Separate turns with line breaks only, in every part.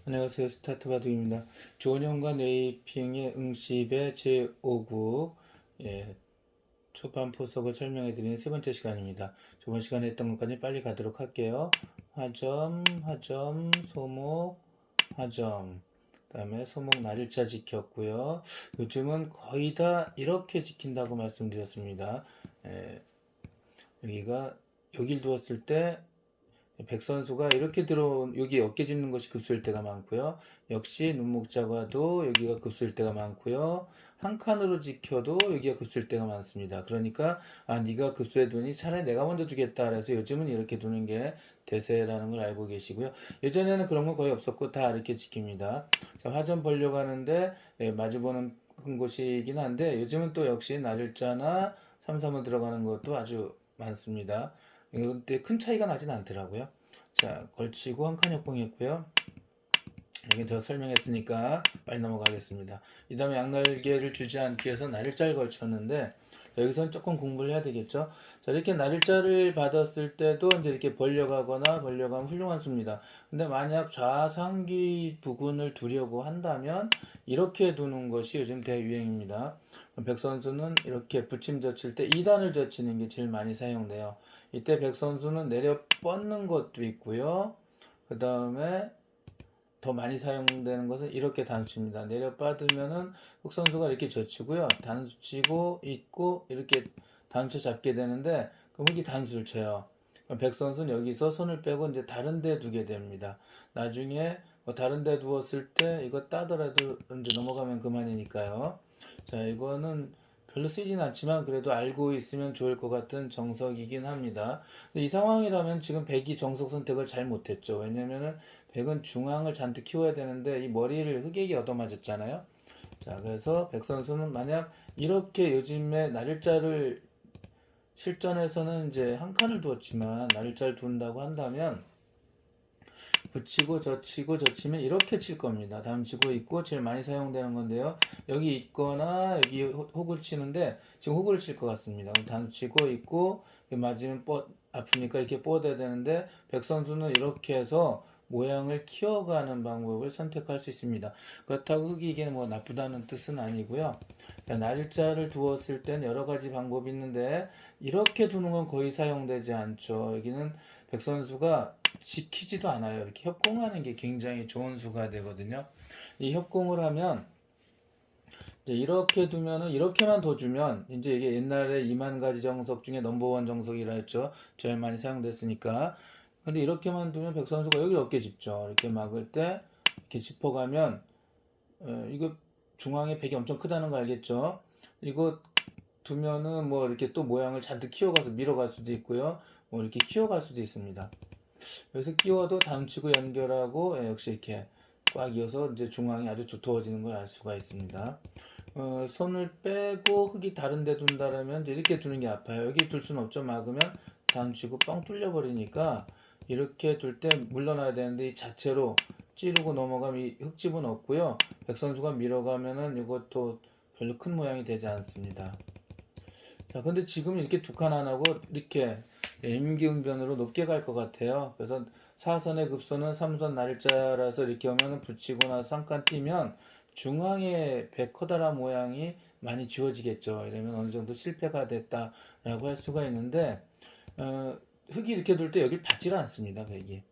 안녕하세요. 스타트 바둑입니다. 조은영과 네이핑의 응시배 제5구 초반 포석을 설명해 드리는 세 번째 시간입니다. 저번 시간에 했던 것까지 빨리 가도록 할게요. 화점, 화점, 소목, 화점. 그 다음에 소목 날일자 지켰고요. 요즘은 거의 다 이렇게 지킨다고 말씀드렸습니다. 여기가 여길 두었을 때 백 선수가 이렇게 들어온 여기 어깨 짚는 것이 급수일 때가 많고요. 역시 눈목자과도 여기가 급수일 때가 많고요. 한 칸으로 지켜도 여기가 급수일 때가 많습니다. 그러니까 네가 급수해 두니 차라리 내가 먼저 두겠다. 그래서 요즘은 이렇게 두는 게 대세라는 걸 알고 계시고요. 예전에는 그런 거 거의 없었고 다 이렇게 지킵니다. 자, 화전 보려고 하는데 마주보는 곳이긴 한데 요즘은 또 역시 날일자나 삼삼을 들어가는 것도 아주 많습니다. 근데 큰 차이가 나진 않더라고요. 자, 걸치고 한 칸 협공했고요. 여기 더 설명했으니까 빨리 넘어가겠습니다. 이 다음에 양날개를 주지 않기 위해서 날일자를 걸쳤는데 여기서는 조금 공부를 해야 되겠죠. 자, 이렇게 날일자를 받았을 때도 이제 이렇게 벌려가거나 벌려가면 훌륭한 수입니다. 근데 만약 좌상기 부근을 두려고 한다면 이렇게 두는 것이 요즘 대유행입니다. 백 선수는 이렇게 붙임 젖힐 때 2단을 젖히는 게 제일 많이 사용돼요. 이때 백 선수는 내려 뻗는 것도 있고요. 그 다음에 더 많이 사용되는 것은 이렇게 단수입니다. 내려 뻗으면은 흑 선수가 이렇게 젖히고요. 단수 치고 있고 이렇게 단수 잡게 되는데 그럼 흑이 단수를 쳐요. 그럼 백 선수는 여기서 손을 빼고 이제 다른 데 두게 됩니다. 나중에 뭐 다른 데 두었을 때 이거 따더라도 이제 넘어가면 그만이니까요. 자, 이거는 별로 쓰진 않지만 그래도 알고 있으면 좋을 것 같은 정석이긴 합니다. 근데 이 상황이라면 지금 백이 정석 선택을 잘 못했죠. 왜냐면은 백은 중앙을 잔뜩 키워야 되는데 이 머리를 흑에게 얻어맞았잖아요. 자, 그래서 백 선수는 만약 이렇게 요즘에 날일자를 실전에서는 이제 한 칸을 두었지만 날일자를 둔다고 한다면 붙이고 젖히고 젖히면 이렇게 칠 겁니다. 담치고 있고 제일 많이 사용되는 건데요. 여기 있거나 여기 혹을 치는데 지금 혹을 칠 것 같습니다. 담치고 있고 맞으면 아프니까 이렇게 뻗어야 되는데 백 선수는 이렇게 해서 모양을 키워가는 방법을 선택할 수 있습니다. 그렇다고 흑이 이게 뭐 나쁘다는 뜻은 아니고요. 날짜를 두었을 땐 여러 가지 방법이 있는데 이렇게 두는 건 거의 사용되지 않죠. 여기는 백 선수가 지키지도 않아요. 이렇게 협공하는 게 굉장히 좋은 수가 되거든요. 이 협공을 하면 이제 이렇게 두면은 이렇게만 더 주면 이제 이게 옛날에 2만 가지 정석 중에 넘버원 정석이라 했죠. 제일 많이 사용됐으니까. 근데 이렇게만 두면 백 선수가 여기 어깨 짚죠. 이렇게 막을 때 이렇게 짚어가면 이거 중앙에 백이 엄청 크다는 거 알겠죠? 이거 두면은 뭐 이렇게 또 모양을 잔뜩 키워가서 밀어갈 수도 있고요. 뭐 이렇게 키워갈 수도 있습니다. 여기서 끼워도 단치고 연결하고 역시 이렇게 꽉 이어서 이제 중앙이 아주 두터워지는 걸 알 수가 있습니다. 손을 빼고 흙이 다른 데 둔다라면 이제 이렇게 두는 게 아파요. 여기 둘 수는 없죠. 막으면 단치고 뻥 뚫려 버리니까 이렇게 둘 때 물러나야 되는데 이 자체로 찌르고 넘어가면 이 흙집은 없고요. 백 선수가 밀어가면은 이것도 별로 큰 모양이 되지 않습니다. 자, 근데 지금 이렇게 두 칸 안 하고 이렇게 임기응변으로 높게 갈 것 같아요. 그래서 4선의 급소는 3선 날짜라서 이렇게 오면 붙이고 나서 한 칸 띄면 중앙에 배 커다란 모양이 많이 지워지겠죠. 이러면 어느 정도 실패가 됐다라고 할 수가 있는데 흙이 이렇게 둘 때 여길 받지를 않습니다. 백이.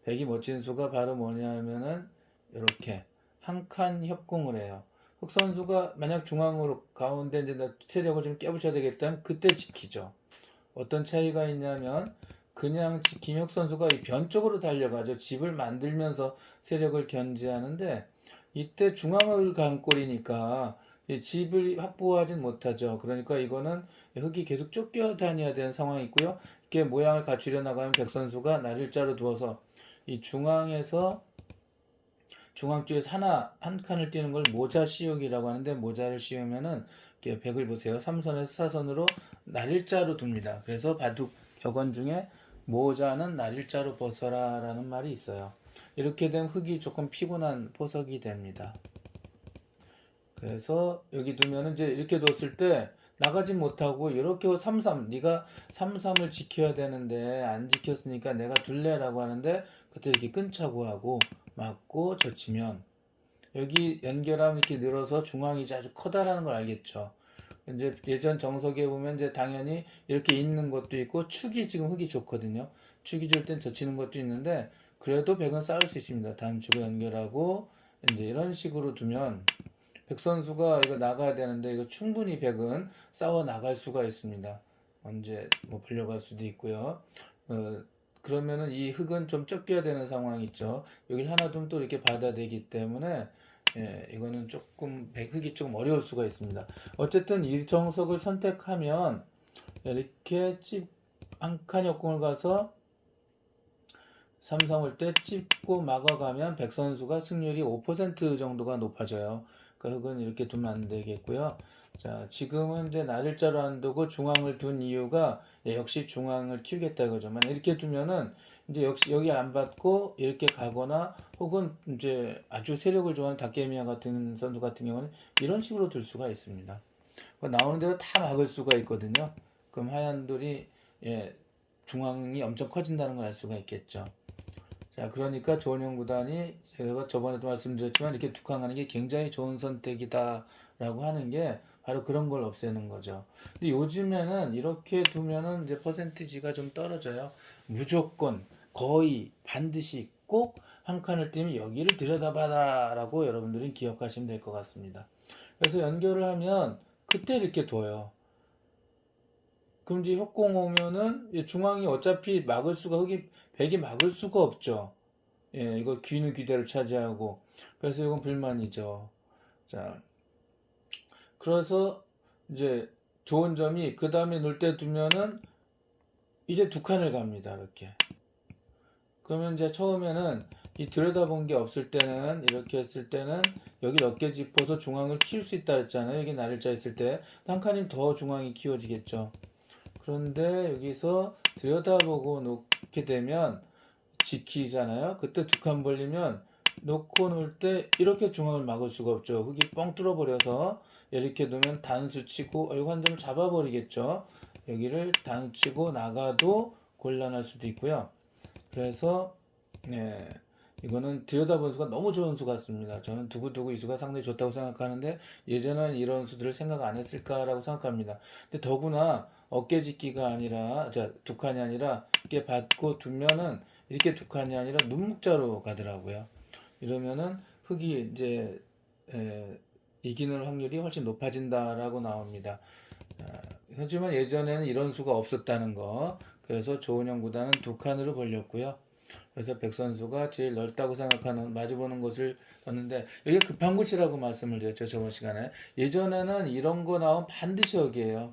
백이 멋진 수가 바로 뭐냐면은 이렇게 한 칸 협공을 해요. 흑 선수가 만약 중앙으로 가운데 이제 세력을 좀 깨부셔야 되겠다면 그때 지키죠. 어떤 차이가 있냐면 그냥 지키면 흑 선수가 이 변 쪽으로 달려가죠. 집을 만들면서 세력을 견제하는데 이때 중앙을 간 꼴이니까 이 집을 확보하진 못하죠. 그러니까 이거는 흑이 계속 쫓겨다녀야 되는 상황이 있고요. 이렇게 모양을 갖추려 나가면 백 선수가 날일자로 두어서 이 중앙에서 중앙 쪽에서 한 칸을 띄는 걸 모자 씌우기라고 하는데 모자를 씌우면은 이렇게 백을 보세요. 3선에서 4선으로 날일자로 둡니다. 그래서 바둑 격언 중에 모자는 날일자로 벗어라라는 말이 있어요. 이렇게 되면 흙이 조금 피곤한 포석이 됩니다. 그래서 여기 두면은 이제 이렇게 뒀을 때 나가지 못하고 이렇게 33 네가 33을 지켜야 되는데 안 지켰으니까 내가 둘래라고 하는데 그때 이렇게 끊자고 하고 맞고 젖히면 여기 연결하면 이렇게 늘어서 중앙이 아주 커다라는 걸 알겠죠. 이제 예전 정석에 보면 이제 당연히 이렇게 있는 것도 있고 축이 지금 흙이 좋거든요. 축이 좋을 땐 젖히는 것도 있는데 그래도 백은 쌓을 수 있습니다. 다음 축을 연결하고 이제 이런 식으로 두면 백 선수가 이거 나가야 되는데 이거 충분히 백은 쌓아 나갈 수가 있습니다. 언제 뭐 불려갈 수도 있고요. 그러면은 이 흙은 좀 쫓겨야 되는 상황이 있죠. 여기 하나 두면 또 이렇게 받아대기 때문에 이거는 조금 흙이 조금 어려울 수가 있습니다. 어쨌든 이 정석을 선택하면 이렇게 한 칸 역공을 가서 삼성을 때 찝고 막아가면 백 선수가 승률이 5% 정도가 높아져요. 그러니까 흙은 이렇게 두면 안 되겠고요. 자, 지금은 이제 나일자로 안 두고 중앙을 둔 이유가 역시 중앙을 키우겠다 이거죠. 이렇게 두면은 이제 역시 여기 안 받고 이렇게 가거나 혹은 이제 아주 세력을 좋아하는 다케미야 같은 선수 같은 경우는 이런 식으로 둘 수가 있습니다. 나오는 대로 다 막을 수가 있거든요. 그럼 하얀 돌이 중앙이 엄청 커진다는 걸 알 수가 있겠죠. 자, 그러니까 조은영 구단이 제가 저번에도 말씀드렸지만 이렇게 두 칸 가는 게 굉장히 좋은 선택이다라고 하는 게 바로 그런 걸 없애는 거죠. 근데 요즘에는 이렇게 두면은 이제 퍼센티지가 좀 떨어져요. 무조건, 거의, 반드시 꼭 한 칸을 띄면 여기를 들여다봐라라고 여러분들은 기억하시면 될 것 같습니다. 그래서 연결을 하면 그때 이렇게 둬요. 그럼 이제 협공 오면은 중앙이 어차피 막을 수가 백이 막을 수가 없죠. 이거 귀는 귀대를 차지하고 그래서 이건 불만이죠. 자, 그래서 이제 좋은 점이 그 다음에 놀 때 두면은 이제 두 칸을 갑니다. 이렇게. 그러면 이제 처음에는 이 들여다본 게 없을 때는 이렇게 했을 때는 여기 어깨 짚어서 중앙을 키울 수 있다 했잖아요. 여기 나를자 있을 때 한 칸이면 더 중앙이 키워지겠죠. 그런데 여기서 들여다보고 놓게 되면 지키잖아요. 그때 두 칸 벌리면 놓고 놓을 때 이렇게 중앙을 막을 수가 없죠. 흙이 뻥 뚫어버려서 이렇게 놓으면 단수 치고 이거 한 점을 잡아버리겠죠. 여기를 단수 치고 나가도 곤란할 수도 있고요. 그래서 이거는 들여다본 수가 너무 좋은 수 같습니다. 저는 두고두고 이 수가 상당히 좋다고 생각하는데 예전엔 이런 수들을 생각 안 했을까라고 생각합니다. 근데 더구나 어깨짓기가 아니라 두 칸이 아니라 이렇게 받고 두면은 이렇게 두 칸이 아니라 눈목자로 가더라고요. 이러면은 흙이 이제 이기는 확률이 훨씬 높아진다라고 나옵니다. 하지만 예전에는 이런 수가 없었다는 거. 그래서 조은영 구단은 두 칸으로 벌렸고요. 그래서 백 선수가 제일 넓다고 생각하는 마주보는 곳을 뒀는데 여기 급한 곳이라고 말씀을 드렸죠. 저번 시간에. 예전에는 이런 거 나오면 반드시 여기에요.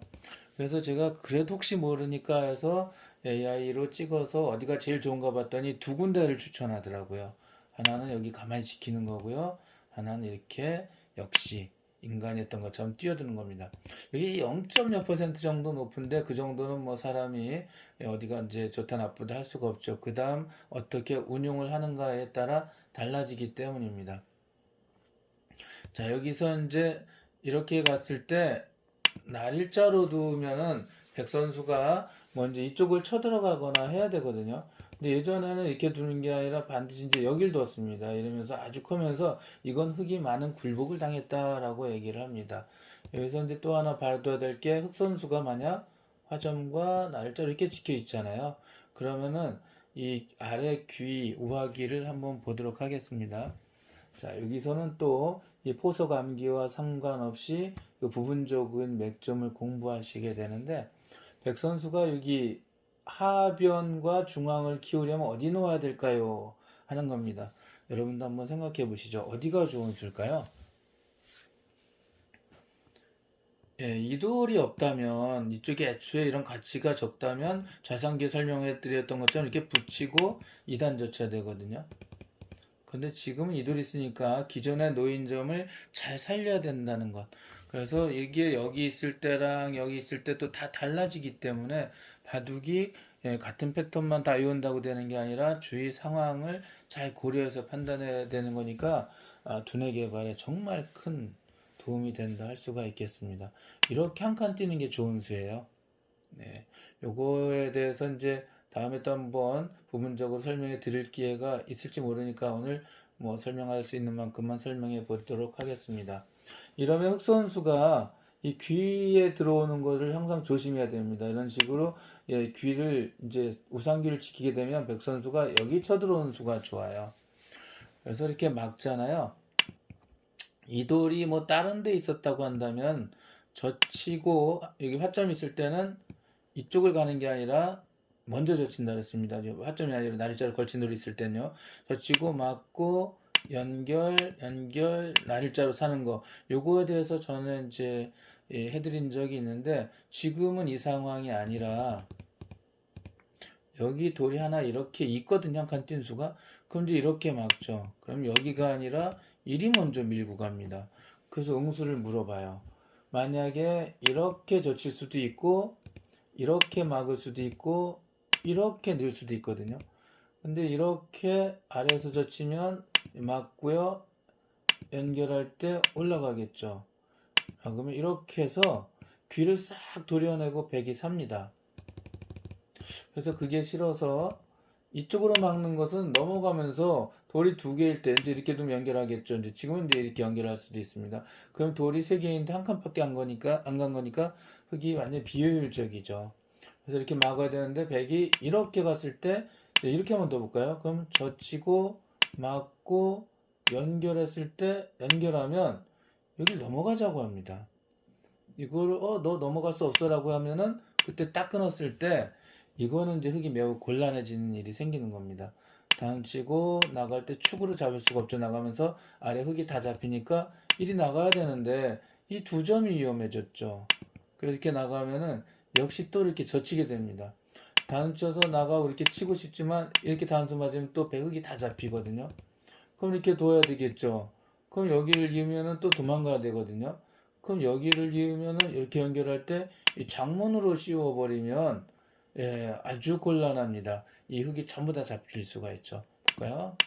그래서 제가 그래도 혹시 모르니까 해서 AI로 찍어서 어디가 제일 좋은가 봤더니 두 군데를 추천하더라고요. 하나는 여기 가만히 지키는 거고요. 하나는 이렇게 역시 인간이 했던 것처럼 뛰어드는 겁니다. 여기 0.몇% 정도 높은데 그 정도는 뭐 사람이 어디가 이제 좋다 나쁘다 할 수가 없죠. 그 다음 어떻게 운용을 하는가에 따라 달라지기 때문입니다. 자, 여기서 이제 이렇게 갔을 때 날일자로 두면은 백 선수가 먼저 이쪽을 쳐들어가거나 해야 되거든요. 근데 예전에는 이렇게 두는 게 아니라 반드시 이제 여길 뒀습니다. 이러면서 아주 크면서 이건 흙이 많은 굴복을 당했다라고 얘기를 합니다. 여기서 이제 또 하나 봐둬야 될 게 흙 선수가 만약 화점과 날짜로 이렇게 찍혀 있잖아요. 그러면은 이 아래 귀 우하기를 한번 보도록 하겠습니다. 자, 여기서는 또 이 포서 감기와 상관없이 그 부분적인 맥점을 공부하시게 되는데 백 선수가 여기 하변과 중앙을 키우려면 어디 놓아야 될까요? 하는 겁니다. 여러분도 한번 생각해 보시죠. 어디가 좋은 수일까요? 이돌이 없다면 이쪽에 애초에 이런 가치가 적다면 자산기에 설명해 드렸던 것처럼 이렇게 붙이고 2단 젖혀야 되거든요. 근데 지금은 이돌이 있으니까 기존의 놓인 점을 잘 살려야 된다는 것. 그래서 이게 여기 있을 때랑 여기 있을 때 또 다 달라지기 때문에 바둑이 같은 패턴만 다 외운다고 되는 게 아니라 주위 상황을 잘 고려해서 판단해야 되는 거니까 두뇌 개발에 정말 큰 도움이 된다 할 수가 있겠습니다. 이렇게 한 칸 뛰는 게 좋은 수예요. 네. 요거에 대해서 이제 다음에 또 한번 부분적으로 설명해 드릴 기회가 있을지 모르니까 오늘 뭐 설명할 수 있는 만큼만 설명해 보도록 하겠습니다. 이러면 흑선수가 이 귀에 들어오는 것을 항상 조심해야 됩니다. 이런 식으로 예, 귀를 이제 우상귀를 지키게 되면 백선수가 여기 쳐들어오는 수가 좋아요. 그래서 이렇게 막잖아요. 이 돌이 뭐 다른 데 있었다고 한다면 젖히고 여기 화점이 있을 때는 이쪽을 가는 게 아니라 먼저 젖힌다 그랬습니다. 화점이 아니라 날일자로 걸친 돌이 있을 때는요. 젖히고 막고 연결 날일자로 사는 거 요거에 대해서 저는 이제 해드린 적이 있는데 지금은 이 상황이 아니라 여기 돌이 하나 이렇게 있거든요. 한 칸 뛴 수가. 그럼 이제 이렇게 막죠. 그럼 여기가 아니라 이리 먼저 밀고 갑니다. 그래서 응수를 물어봐요. 만약에 이렇게 젖힐 수도 있고 이렇게 막을 수도 있고 이렇게 넣을 수도 있거든요. 근데 이렇게 아래에서 젖히면 막고요. 연결할 때 올라가겠죠. 그러면 이렇게 해서 귀를 싹 도려내고 백이 삽니다. 그래서 그게 싫어서 이쪽으로 막는 것은 넘어가면서 돌이 두 개일 때 이제 이렇게 좀 연결하겠죠. 이제 지금은 이제 이렇게 연결할 수도 있습니다. 그럼 돌이 세 개인데 한 칸밖에 안 간 거니까 흙이 완전 비효율적이죠. 그래서 이렇게 막아야 되는데 백이 이렇게 갔을 때 이렇게 한번 더 볼까요? 그럼 젖히고 막고 연결했을 때 연결하면 여기 넘어가자고 합니다. 이걸 너 넘어갈 수 없어라고 하면은 그때 딱 끊었을 때 이거는 이제 흙이 매우 곤란해지는 일이 생기는 겁니다. 다음 치고 나갈 때 축으로 잡을 수가 없죠. 나가면서 아래 흙이 다 잡히니까 이리 나가야 되는데 이 두 점이 위험해졌죠. 그래서 이렇게 나가면은 역시 또 이렇게 젖히게 됩니다. 단수 쳐서 나가고 이렇게 치고 싶지만 이렇게 단수 맞으면 또 배흙이 다 잡히거든요. 그럼 이렇게 둬야 되겠죠. 그럼 여기를 이으면은 또 도망가야 되거든요. 그럼 여기를 이으면은 이렇게 연결할 때 이 장문으로 씌워버리면 예, 아주 곤란합니다. 이 흙이 전부 다 잡힐 수가 있죠. 볼까요?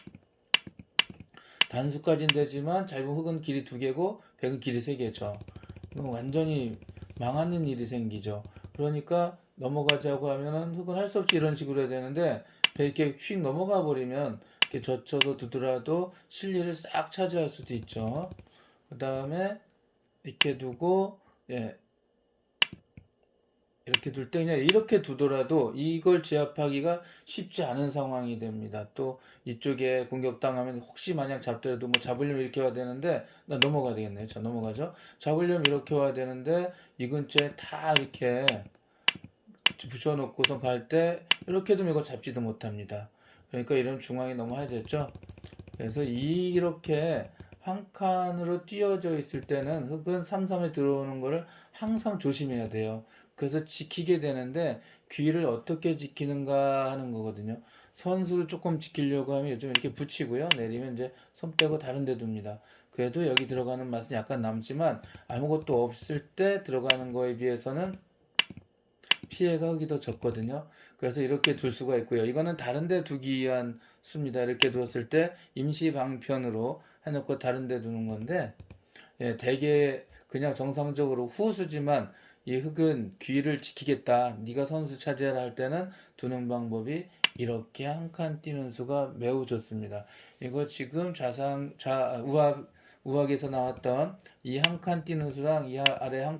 단수까지는 되지만 짧은 흙은 길이 2개고 백은 길이 3개죠. 이건 완전히 망하는 일이 생기죠. 그러니까 넘어가자고 하면은 흙은 할 수 없이 이런 식으로 해야 되는데 이렇게 휙 넘어가 버리면 이렇게 젖혀서 두더라도 실리를 싹 차지할 수도 있죠. 그 다음에 이렇게 두고 예, 이렇게 둘 때 그냥 이렇게 두더라도 이걸 제압하기가 쉽지 않은 상황이 됩니다. 또 이쪽에 공격당하면 혹시 만약 잡더라도 뭐 잡으려면 이렇게 와야 되는데 나 넘어가야 되겠네요. 자 넘어가죠. 잡으려면 이렇게 와야 되는데 이 근처에 다 이렇게 붙여놓고서 갈 때 이렇게 두면 이거 잡지도 못합니다. 그러니까 이런 중앙이 너무 하얘졌죠. 그래서 이렇게 한 칸으로 띄어져 있을 때는 흙은 삼삼에 들어오는 것을 항상 조심해야 돼요. 그래서 지키게 되는데 귀를 어떻게 지키는가 하는 거거든요. 선수를 조금 지키려고 하면 요즘 이렇게 붙이고요. 내리면 이제 손 빼고 다른 데 둡니다. 그래도 여기 들어가는 맛은 약간 남지만 아무것도 없을 때 들어가는 거에 비해서는 피해가 흙이 더 적거든요. 그래서 이렇게 둘 수가 있고요. 이거는 다른 데 두기 위한 수입니다. 이렇게 두었을 때 임시 방편으로 해놓고 다른 데 두는 건데 예, 대개 그냥 정상적으로 후수지만 이 흙은 귀를 지키겠다. 네가 선수 차지하라 할 때는 두는 방법이 이렇게 한 칸 띄는 수가 매우 좋습니다. 이거 지금 우학에서 나왔던 이 한 칸 띄는 수랑 이 아래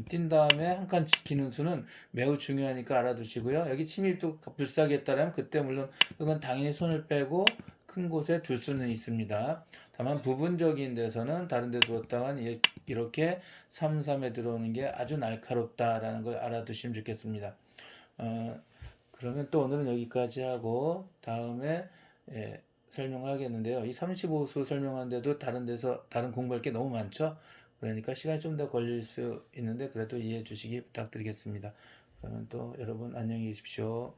뛴 다음에 한 칸 지키는 수는 매우 중요하니까 알아두시고요. 여기 침입도 불사하게 했다면 그때 물론 흙은 당연히 손을 빼고 큰 곳에 둘 수는 있습니다. 다만 부분적인 데서는 다른 데 두었다간 이렇게 3, 3에 들어오는 게 아주 날카롭다라는 걸 알아두시면 좋겠습니다. 그러면 또 오늘은 여기까지 하고 다음에 설명하겠는데요. 이 35수 설명하는데도 다른 데서 다른 공부할 게 너무 많죠. 그러니까 시간이 좀 더 걸릴 수 있는데 그래도 이해해 주시기 부탁드리겠습니다. 그러면 또 여러분 안녕히 계십시오.